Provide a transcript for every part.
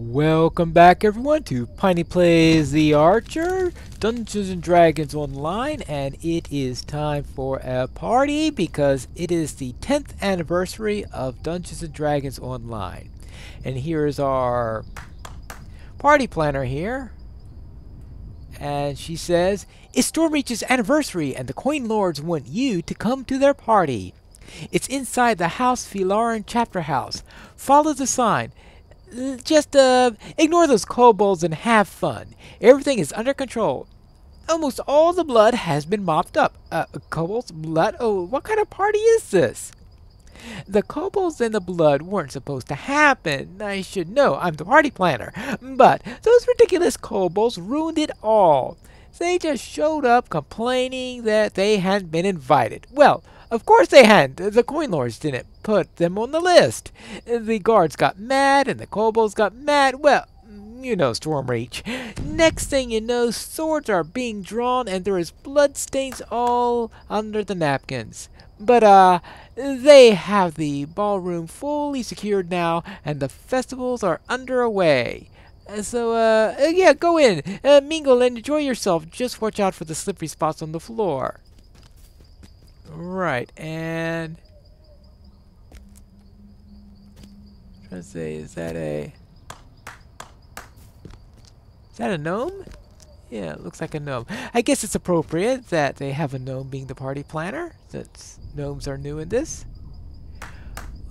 Welcome back everyone to Piney Plays the Archer, Dungeons and Dragons Online, and it is time for a party because it is the 10th anniversary of Dungeons and Dragons Online. And here is our party planner here. And she says, it's Stormreach's anniversary and the Coin Lords want you to come to their party. It's inside the House Filaran Chapter House. Follow the sign. Just ignore those kobolds and have fun. Everything is under control. Almost all the blood has been mopped up. Kobolds? Blood? Oh, what kind of party is this? The kobolds and the blood weren't supposed to happen. I should know. I'm the party planner. But those ridiculous kobolds ruined it all. They just showed up complaining that they hadn't been invited. Well, of course they hadn't. The Coin Lords didn't put them on the list. The guards got mad and the kobolds got mad. Well, you know Stormreach. Next thing you know, swords are being drawn and there is blood stains all under the napkins. But they have the ballroom fully secured now and the festivals are underway. So yeah, go in, mingle and enjoy yourself. Just watch out for the slippery spots on the floor. Right, and I'm trying to say, is that a gnome? Yeah, it looks like a gnome. I guess it's appropriate that they have a gnome being the party planner, since gnomes are new in this.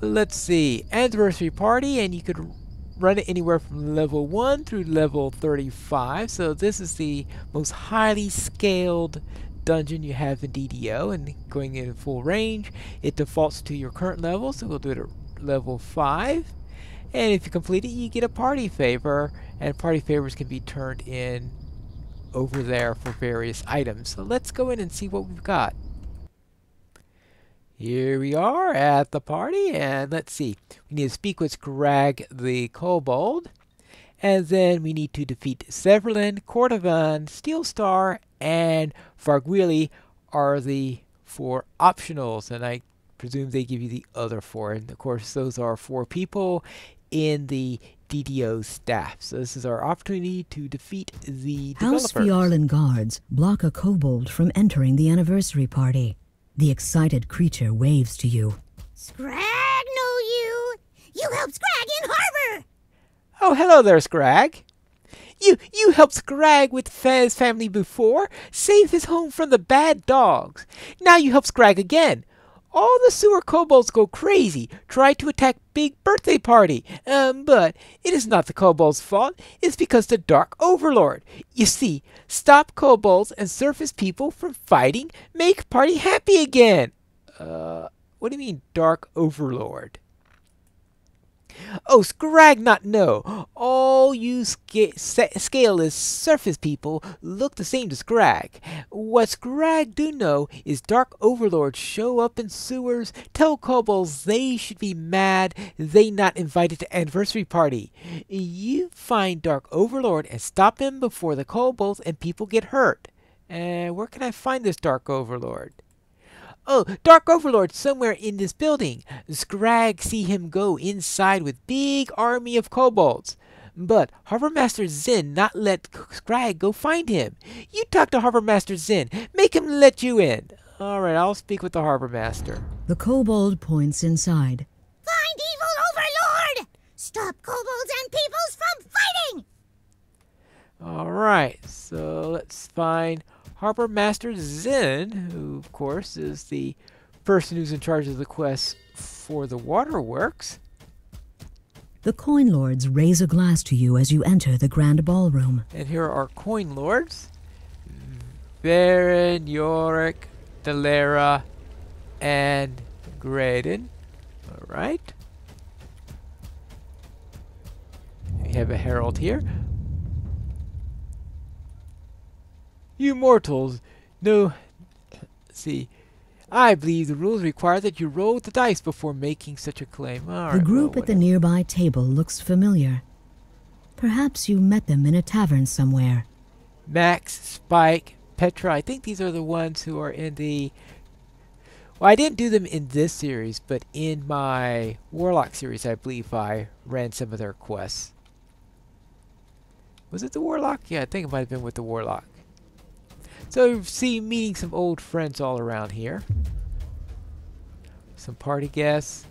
Let's see, anniversary party, and you could run it anywhere from level 1 through level 35. So this is the most highly scaled dungeon you have in DDO, and going in full range, it defaults to your current level, so we'll do it at level 5. And if you complete it, you get a party favor, and party favors can be turned in over there for various items. So let's go in and see what we've got. Here we are at the party, and let's see. We need to speak with Scrag the Kobold, and then we need to defeat Severlin, Cordovan, Steelstar, and Farguili are the 4 optionals, and I presume they give you the other 4. And of course, those are 4 people in the DDO staff. So this is our opportunity to defeat the House developers. Fiarlan guards block a kobold from entering the anniversary party. The excited creature waves to you. Scrag know you! You helped Scrag in harbor! Oh, hello there, Scrag. You helped Scrag with his family before, saved his home from the bad dogs. Now you help Scrag again. All the sewer kobolds go crazy, try to attack Big Birthday Party. But it is not the kobolds' fault. It's because the Dark Overlord. You see, stop kobolds and surface people from fighting, make party happy again. What do you mean, Dark Overlord? Oh, Scrag not know. All you scale is surface people look the same to Scrag. What Scrag do know is Dark Overlords show up in sewers, tell kobolds they should be mad they not invited to anniversary party. You find Dark Overlord and stop him before the kobolds and people get hurt. Where can I find this Dark Overlord? Oh, Dark Overlord somewhere in this building. Scrag see him go inside with big army of kobolds. But Harbor Master Zin not let Scrag go find him. You talk to Harbor Master Zin. Make him let you in. Alright, I'll speak with the Harbor Master. The kobold points inside. Find evil Overlord! Stop kobolds and peoples from fighting! Alright, so let's find Harbor Master Zin, who of course is the person who's in charge of the quest for the waterworks. The Coin Lords raise a glass to you as you enter the grand ballroom. And here are our Coin Lords. Varen, Yorick, Delera, and Graydon. Alright. We have a herald here. You mortals, no, see, I believe the rules require that you roll the dice before making such a claim. All The right, group well, at the nearby table looks familiar. Perhaps you met them in a tavern somewhere. Max, Spike, Petra, I think these are the ones who are in the... Well, I didn't do them in this series, but in my Warlock series, I believe I ran some of their quests. Was it the warlock? Yeah, I think it might have been with the warlock. So see, meeting some old friends all around here. Some party guests.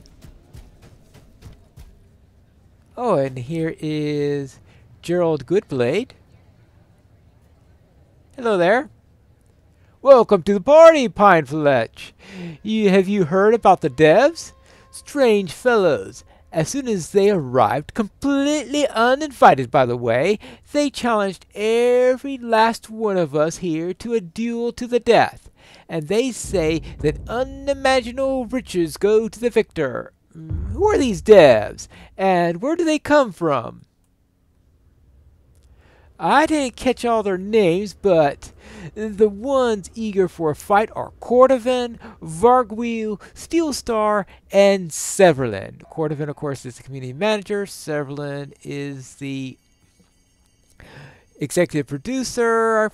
Oh, and here is Gerald Goodblade. Hello there. Welcome to the party, Pineleaf. Have you heard about the devs? Strange fellows. As soon as they arrived, completely uninvited by the way, they challenged every last one of us here to a duel to the death. And they say that unimaginable riches go to the victor. Who are these devs? And where do they come from? I didn't catch all their names, but the ones eager for a fight are Cordovan, Vargwheel, Steelstar, and Severlin. Cordovan, of course, is the community manager. Severlin is the executive producer.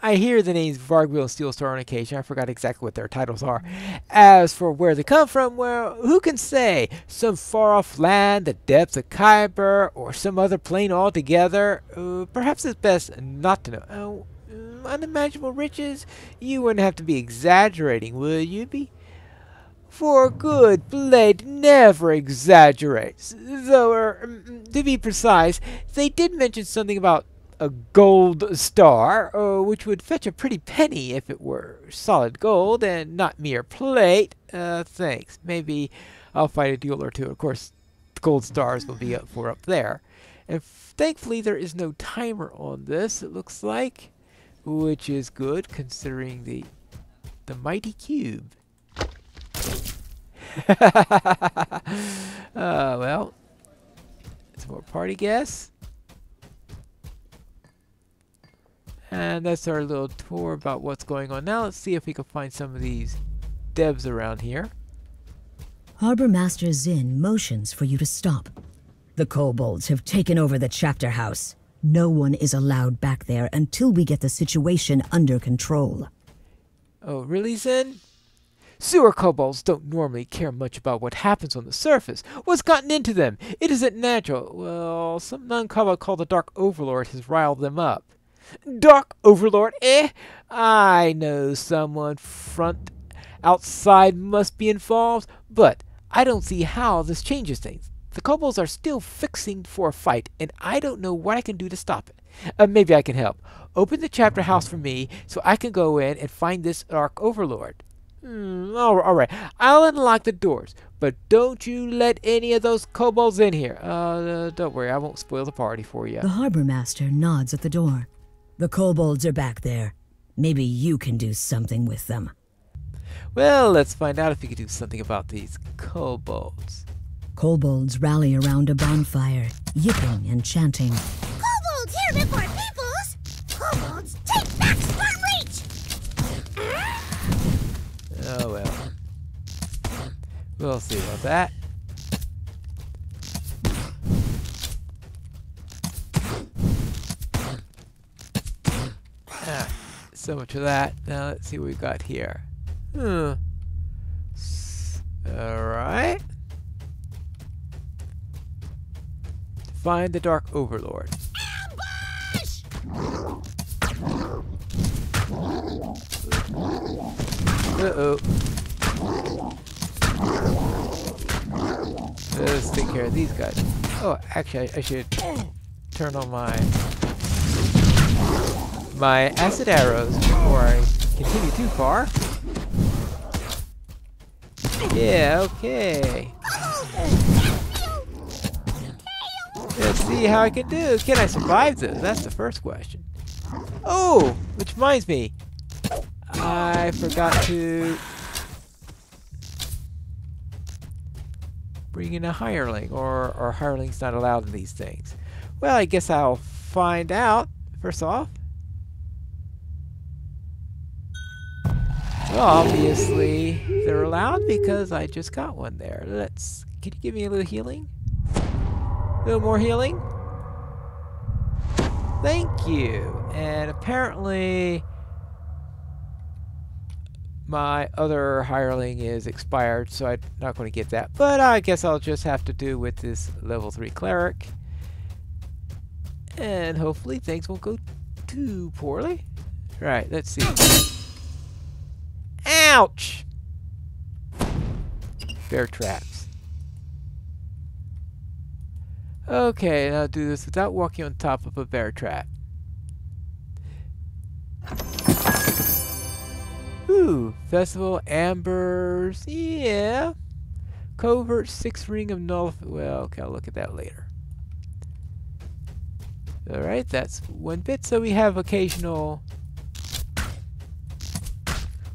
I hear the names Vargwheel and Steelstar on occasion. I forgot exactly what their titles are. As for where they come from, well, who can say? Some far-off land, the depths of Kyber, or some other plane altogether? Perhaps it's best not to know. Unimaginable riches? You wouldn't have to be exaggerating, would you be? For good blade never exaggerates. Though, to be precise, they did mention something about a gold star, which would fetch a pretty penny if it were solid gold and not mere plate. Thanks. Maybe I'll fight a duel or two. Of course, the gold stars will be up there. And thankfully, there is no timer on this, it looks like, which is good considering the mighty cube. Well, some more party guests. And that's our little tour about what's going on. Now let's see if we can find some of these devs around here. Harbor Master Zinn motions for you to stop. The kobolds have taken over the chapter house. No one is allowed back there until we get the situation under control. Oh, really, Zinn? Sewer kobolds don't normally care much about what happens on the surface. What's gotten into them? It isn't natural. Well, some non-kobold called the Dark Overlord has riled them up. Dark Overlord, eh? I know someone outside must be involved, but I don't see how this changes things. The kobolds are still fixing for a fight, and I don't know what I can do to stop it. Maybe I can help. Open the chapter house for me so I can go in and find this Dark Overlord. All right. I'll unlock the doors, but don't you let any of those kobolds in here. Don't worry, I won't spoil the party for you. The Harbor Master nods at the door. The kobolds are back there. Maybe you can do something with them. Well, let's find out if we can do something about these kobolds. Kobolds rally around a bonfire, yipping and chanting. Kobolds here before peoples! Kobolds, take back Storm Reach! Oh well. We'll see about that. So much of that. Now let's see what we've got here. Alright. Find the Dark Overlord. Ambush! Uh-oh. Let's take care of these guys. Oh, actually, I should turn on my acid arrows before I continue too far. Yeah, okay. Let's see how I can do. Can I survive this? That's the first question. Oh, which reminds me. I forgot to bring in a hireling, or hireling's not allowed in these things. Well, I guess I'll find out. First off. Well, obviously they're allowed because I just got one there. Can you give me a little healing? A little more healing? Thank you. And apparently my other hireling is expired, so I'm not going to get that. But I guess I'll just have to do with this level 3 cleric. And hopefully things won't go too poorly. Right, let's see. Ouch! Bear traps. Okay, and I'll do this without walking on top of a bear trap. Ooh, festival, ambers, yeah. Covert, 6 ring of null. Well, okay, I'll look at that later. Alright, that's 1 bit. So we have occasional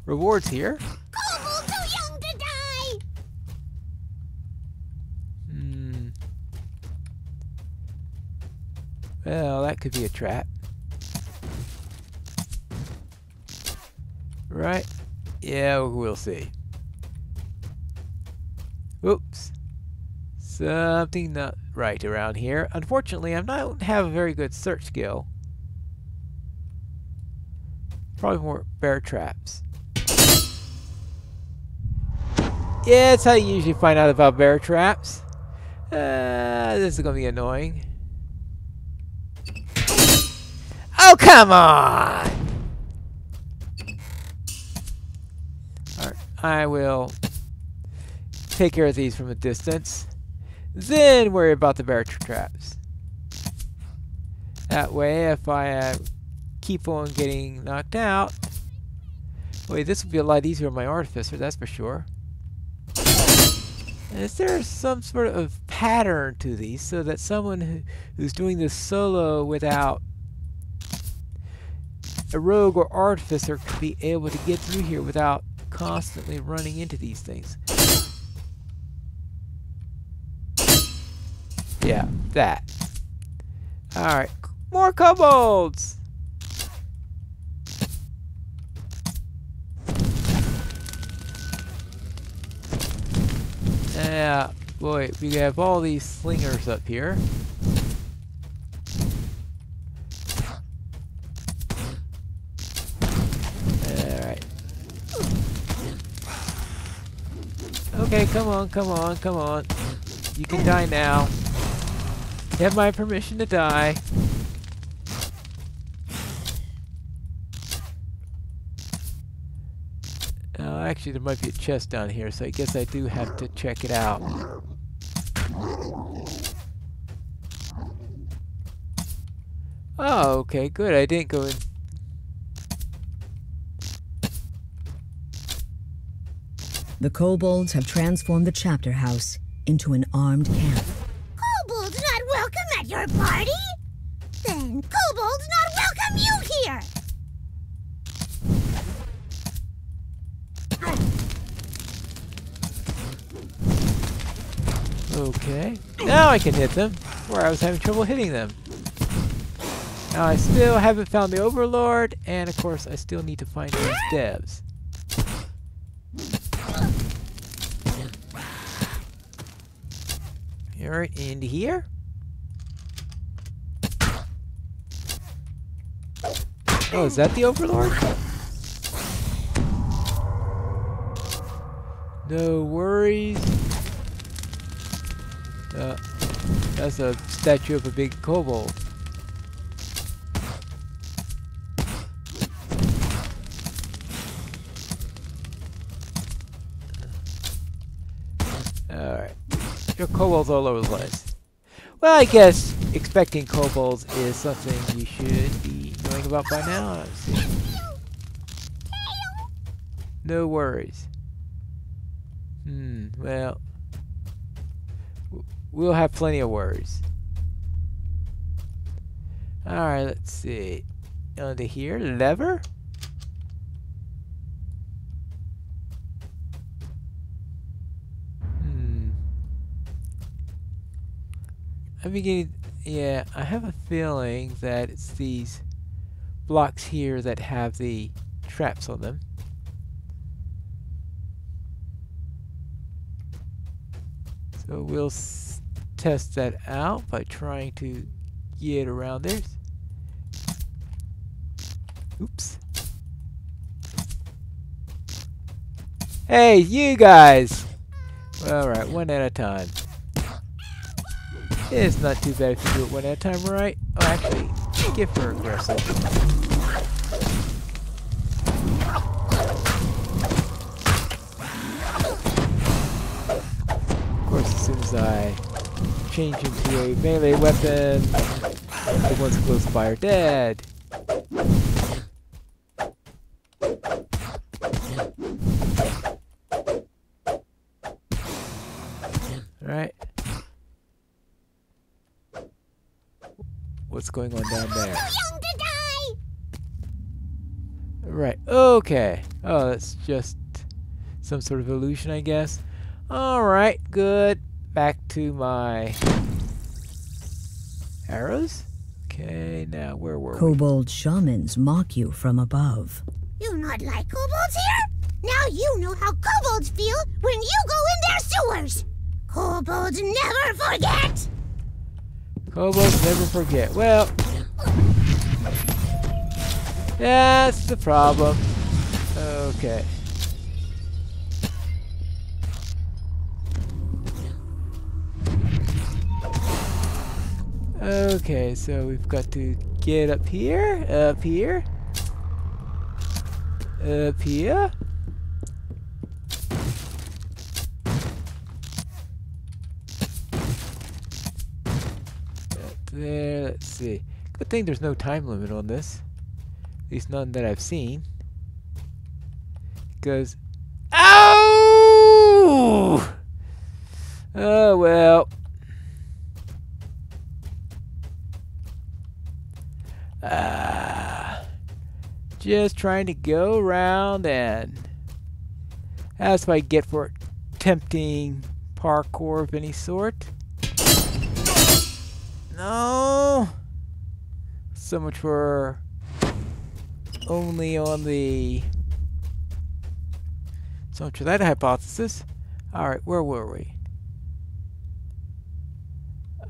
rewards here. Kobolds too young to die! Well, that could be a trap. Right? Yeah, we'll see. Oops. Something not right around here. Unfortunately, I don't have a very good search skill. Probably more bear traps. Yeah, that's how you usually find out about bear traps. This is gonna be annoying. Oh, come on! Alright, I will take care of these from a distance. Then worry about the bear traps. That way, if I keep on getting knocked out... Wait, this will be a lot easier on my artificer, that's for sure. Is there some sort of pattern to these so that someone who's doing this solo without a rogue or artificer could be able to get through here without constantly running into these things? Yeah, that. Alright, more kobolds! Yeah, boy, we have all these slingers up here. Alright. Okay, come on, come on, come on. You can die now. You have my permission to die. Actually, there might be a chest down here, so I guess I do have to check it out. Oh, okay, good. I didn't go in. The kobolds have transformed the chapter house into an armed camp. Kobolds not welcome at your party? Then kobolds not welcome you here! Okay, now I can hit them, where I was having trouble hitting them. Now I still haven't found the Overlord, and of course I still need to find those devs. Alright, into here. Oh, is that the Overlord? No worries. That's a statue of a big kobold. Alright. There are kobolds all over the place. Well, I guess expecting kobolds is something you should be knowing about by now. Let's see. No worries. Well, we'll have plenty of worries. Alright, let's see. Onto here, lever? I'm beginning, yeah, I have a feeling that it's these blocks here that have the traps on them. So we'll test that out by trying to get around there. Oops. Hey, you guys! Alright, one at a time. It's not too bad if you do it one at a time, right? Oh, actually, give her aggressive. Of course, as soon as I change into a melee weapon, the ones close by are dead. Alright. What's going on down there? Young to die! Right, okay. Oh, that's just some sort of illusion, I guess. Alright, good. Back to my arrows. Okay, now where were we? Kobold shamans mock you from above. You not like kobolds here? Now you know how kobolds feel when you go in their sewers! Kobolds never forget! Kobolds never forget. Well, that's the problem. Okay. Okay, so we've got to get up here, up here, up here. There, let's see. Good thing there's no time limit on this. At least none that I've seen. Because... Ow! Oh, well. Just trying to go around, and that's what I get for attempting parkour of any sort. No! So much for only on the... So much for that hypothesis. Alright, where were we?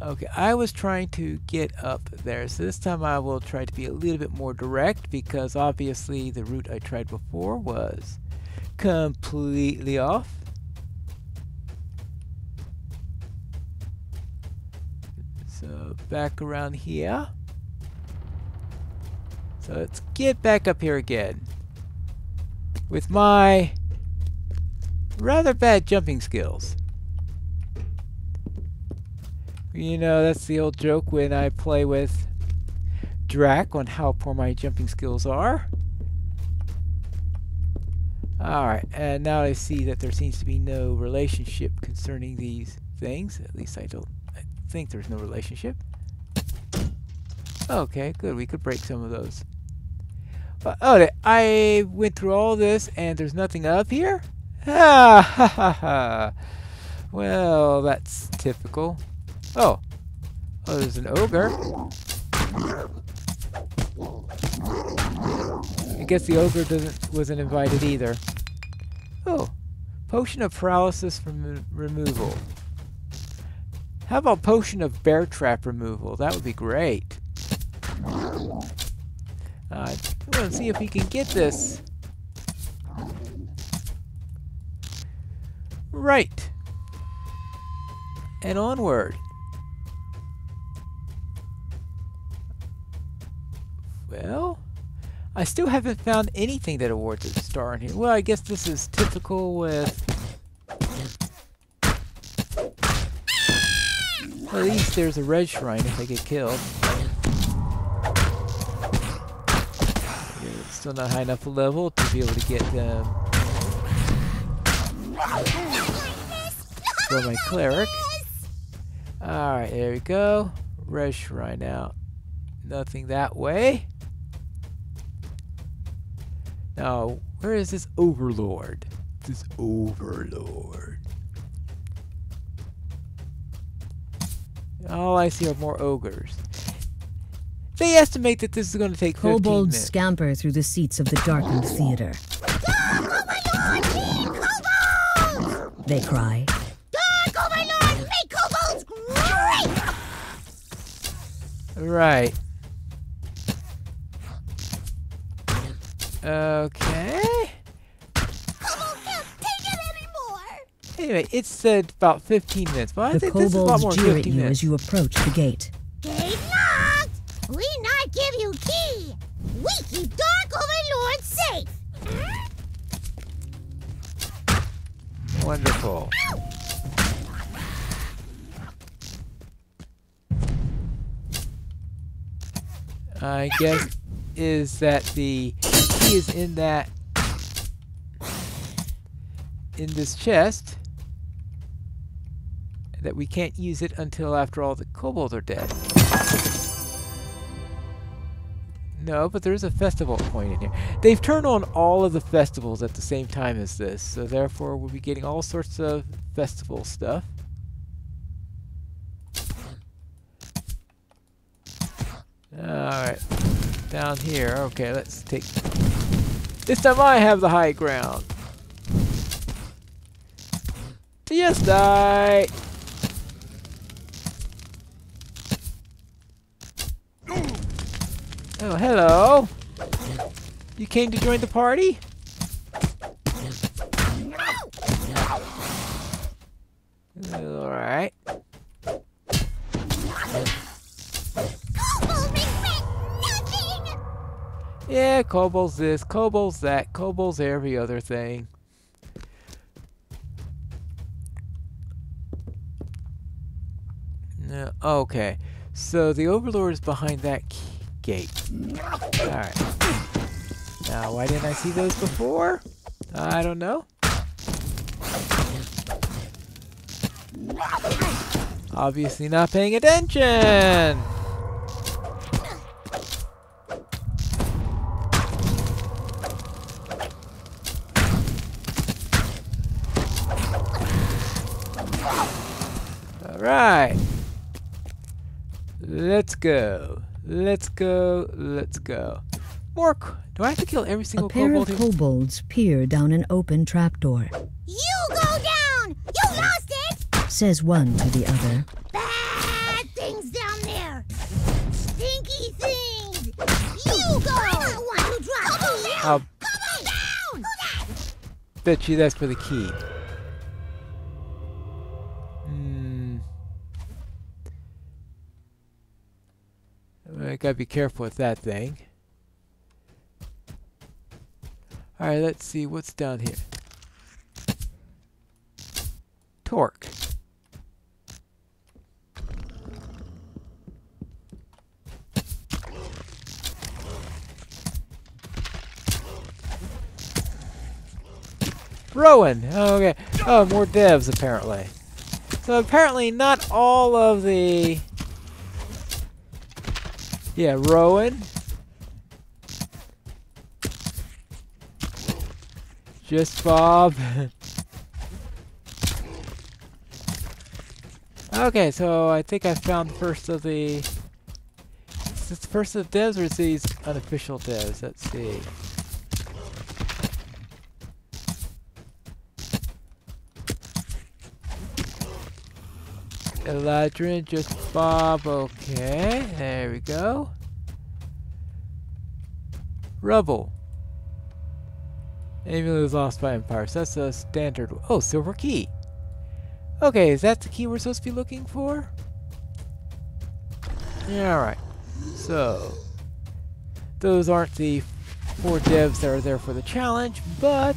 Okay, I was trying to get up there, so this time I will try to be a little bit more direct, because obviously the route I tried before was completely off. So back around here. So let's get back up here again with my rather bad jumping skills. You know, that's the old joke when I play with Drac on how poor my jumping skills are. Alright, and now I see that there seems to be no relationship concerning these things. At least I think there's no relationship. Okay, good. We could break some of those. Oh, I went through all this and there's nothing up here? Ha ha ha ha. Well, that's typical. Oh, there's an ogre. I guess the ogre wasn't invited either. Oh, potion of paralysis from removal. How about potion of bear trap removal? That would be great. I want to see if we can get this. Right. And onward. Well, I still haven't found anything that awards a star in here. Well, I guess this is typical with... At least there's a red shrine if I get killed. It's still not high enough a level to be able to get them for my cleric. Alright, there we go. Red shrine out. Nothing that way. Now, where is this Overlord? This Overlord. All I see are more ogres. They estimate that this is going to take 15 minutes. Kobolds scamper through the seats of the darkened theater. Oh my lord, big kobolds! They cry. Oh my lord, make kobolds great! Right. Okay. Kobold can't take it anymore! Anyway, it said about 15 minutes, but I The think this is a lot more kobolds than jeer at 15 you minutes. as you approach the gate. Gate locked! We not give you key! We keep Dark Overlord safe! Wonderful. I guess is that the key is in this chest, that we can't use it until after all the kobolds are dead. No, but there is a festival point in here. They've turned on all of the festivals at the same time as this, so therefore we'll be getting all sorts of festival stuff. Alright, down here. Okay, let's take... This time I have the high ground. Yes, die! Oh, hello! You came to join the party? Alright. Yeah, kobolds this, kobolds that, kobolds every other thing. Okay, so the Overlord is behind that gate. Alright. Now, why didn't I see those before? I don't know. Obviously not paying attention! Alright. Let's go. Let's go. Let's go. More. Do I have to kill every single A pair of kobold here? kobolds peer down an open trapdoor. You go down! You lost it! Says one to the other. Bad things down there! Stinky things! You go! I'm the one who dropped you! I'll Come down! bet you that's for the key. I gotta be careful with that thing. Alright, let's see what's down here. Torque. Rowan! Okay. Oh, more devs apparently. So apparently not all of the... Yeah, Rowan. Just Bob. Okay, so I think I found the first of the... Is this the first of the devs or is these unofficial devs? Let's see. Eladrin, just Bob, okay, there we go. Rubble. Enemy was lost by empires, that's a standard. Oh, silver key. Okay, is that the key we're supposed to be looking for? Yeah, alright. So, those aren't the 4 devs that are there for the challenge, but...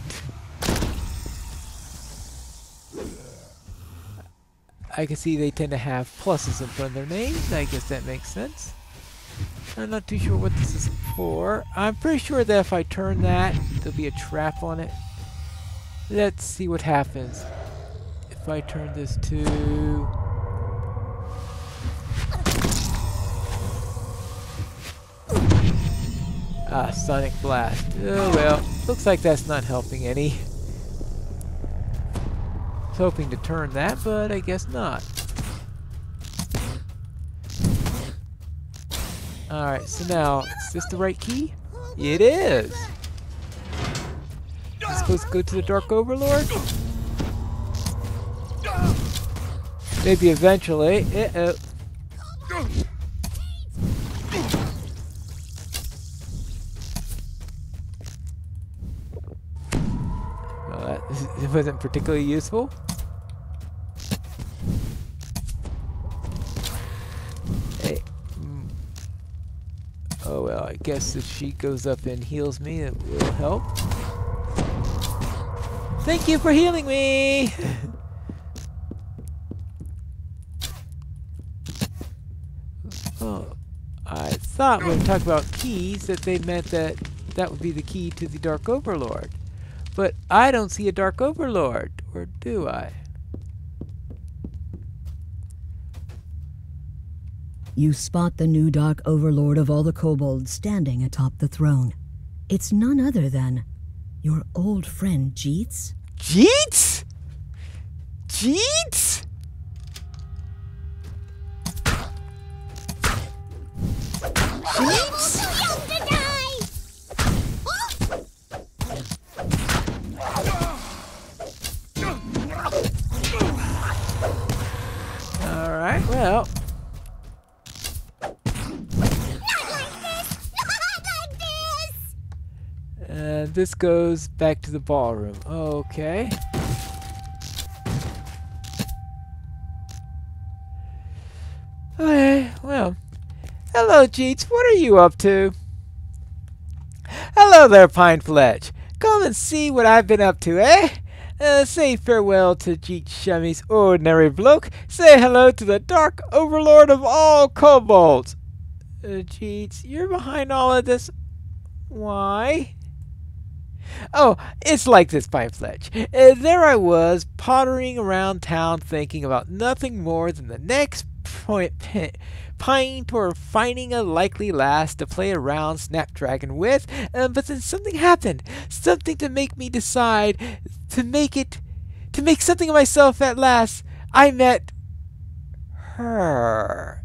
I can see they tend to have pluses in front of their names. I guess that makes sense. I'm not too sure what this is for. I'm pretty sure that if I turn that, there'll be a trap on it. Let's see what happens. If I turn this to... Ah, Sonic Blast. Oh well, looks like that's not helping any. I was hoping to turn that, but I guess not. Alright, so now, is this the right key? It is! Is this supposed to go to the Dark Overlord? Maybe eventually. Uh-oh. Well, it wasn't particularly useful. Oh well, I guess if she goes up and heals me, it will help. Thank you for healing me! Oh, I thought when we talked about keys that they meant that that would be the key to the Dark Overlord. But I don't see a Dark Overlord, or do I? You spot the new Dark Overlord of all the kobolds standing atop the throne. It's none other than your old friend Jeets. Jeets? Jeets? Jeets? Too young to die! Alright, well. And this goes back to the ballroom. Okay. Okay, well. Hello, Jeets. What are you up to? Hello there, Pine Fletch. Come and see what I've been up to, eh? Say farewell to Jeet Shummy's ordinary bloke. Say hello to the Dark Overlord of all kobolds. Jeets, you're behind all of this. Why? Oh, it's like this, Pine Fletch. There I was, pottering around town thinking about nothing more than the next pint or finding a likely lass to play around Snapdragon with, but then something happened. Something to make me decide to make something of myself at last. I met her.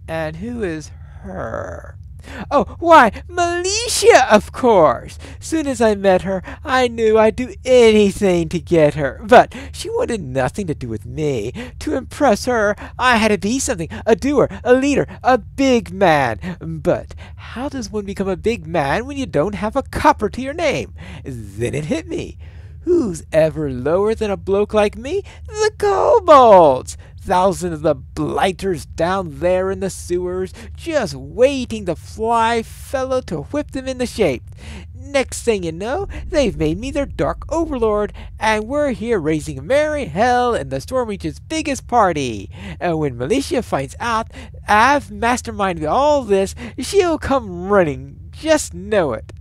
And who is her? Oh, why, Militia, of course! Soon as I met her, I knew I'd do anything to get her. But she wanted nothing to do with me. To impress her, I had to be something, a doer, a leader, a big man. But how does one become a big man when you don't have a copper to your name? Then it hit me. Who's ever lower than a bloke like me? The kobolds! Thousands of the blighters down there in the sewers, just waiting the fly fellow to whip them into shape. Next thing you know, they've made me their Dark Overlord, and we're here raising merry hell in the Storm Reach's biggest party. And when Militia finds out I've masterminded all this, she'll come running. Just know it.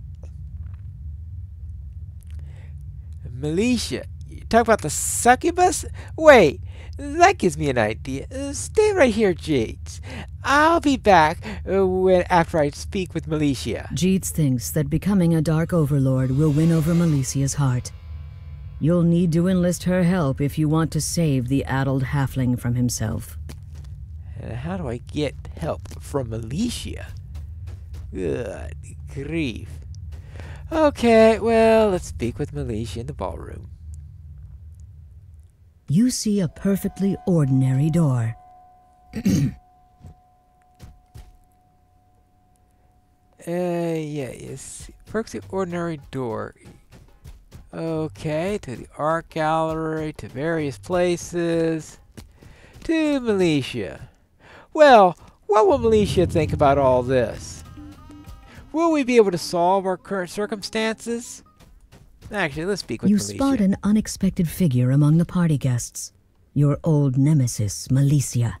Militia, you talk about the succubus? Wait. That gives me an idea. Stay right here, Jeets. I'll be back after I speak with Militia. Jeets thinks that becoming a Dark Overlord will win over Militia's heart. You'll need to enlist her help if you want to save the addled halfling from himself. How do I get help from Militia? Good grief. Okay, well, let's speak with Militia in the ballroom. You see a perfectly ordinary door. Yes. Perfectly ordinary door. Okay, to the art gallery, to various places, to Militia. Well, what will Militia think about all this? Will we be able to solve our current circumstances? Actually, let's speak with Militia. You spot an unexpected figure among the party guests. Your old nemesis, Militia.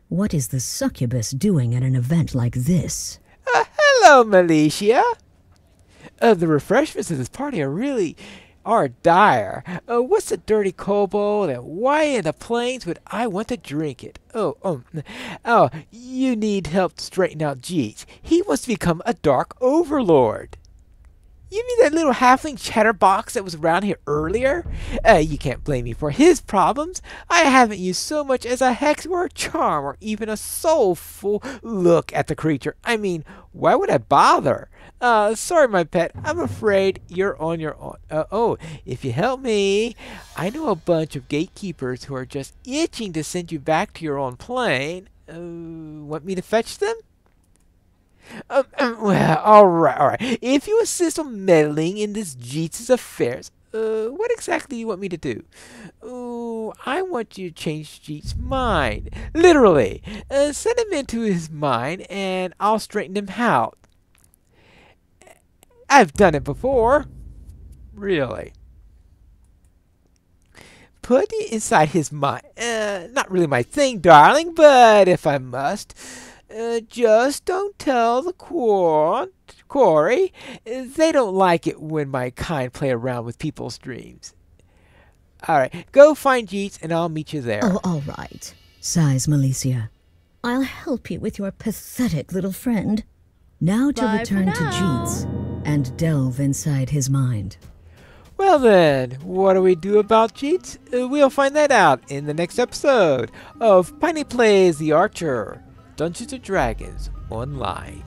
What is the succubus doing at an event like this? Hello, Militia. The refreshments of this party are dire. What's a dirty kobold, and why in the plains would I want to drink it? Oh, you need help to straighten out Jeets. He wants to become a Dark Overlord. You mean that little halfling chatterbox that was around here earlier? You can't blame me for his problems. I haven't used so much as a hex or a charm or even a soulful look at the creature. I mean, why would I bother? Sorry, my pet. I'm afraid you're on your own. If you help me, I know a bunch of gatekeepers who are just itching to send you back to your own plane. Want me to fetch them? Well, all right. If you insist on meddling in this Jeets' affairs, What exactly do you want me to do? Ooh, I want you to change Jeet's mind. Literally. Send him into his mind and I'll straighten him out. I've done it before. Really. Put it inside his mind. Not really my thing, darling, but if I must, just don't tell the quarry. They don't like it when my kind play around with people's dreams. Alright, go find Jeets and I'll meet you there. Oh, all right, sighs Malicia. I'll help you with your pathetic little friend. Now to Bye return for to now. Jeets and delve inside his mind. Well then, what do we do about Jeets? We'll find that out in the next episode of Piney Plays the Archer, Dungeons & Dragons Online.